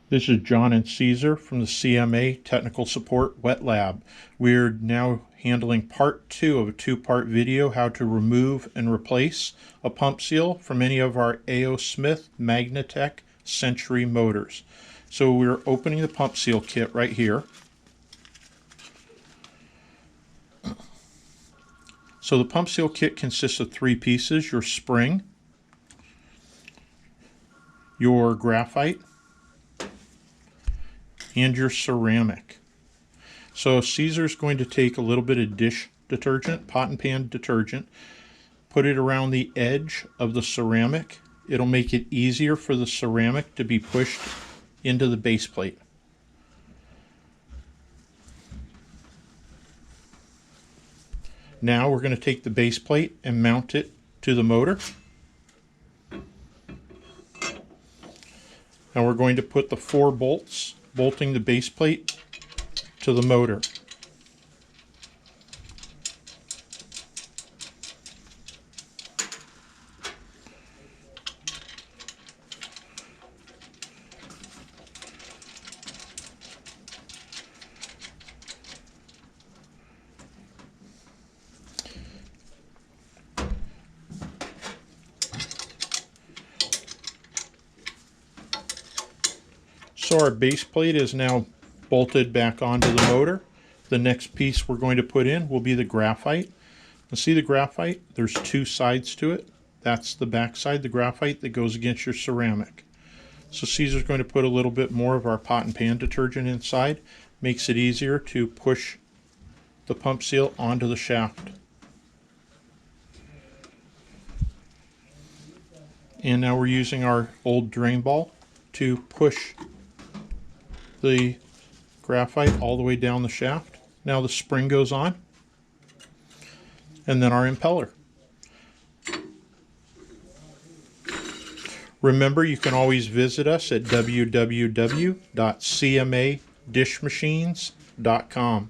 This is John and Caesar from the CMA Technical Support Wet Lab. We're now handling part 2 of a 2-part video, how to remove and replace a pump seal from any of our A.O. Smith, Magnatech, Century motors. So we're opening the pump seal kit right here. So the pump seal kit consists of 3 pieces: your spring, your graphite, and your ceramic. So Caesar's going to take a little bit of dish detergent, pot and pan detergent, put it around the edge of the ceramic. It'll make it easier for the ceramic to be pushed into the base plate. Now we're going to take the base plate and mount it to the motor. Now we're going to put the 4 bolts bolting the base plate to the motor. So our base plate is now bolted back onto the motor. The next piece we're going to put in will be the graphite. Now see the graphite? There's 2 sides to it. That's the back side, the graphite that goes against your ceramic. So Caesar's going to put a little bit more of our pot and pan detergent inside. Makes it easier to push the pump seal onto the shaft. And now we're using our old drain ball to push the graphite all the way down the shaft. Now the spring goes on, and then our impeller. Remember, you can always visit us at www.cmadishmachines.com.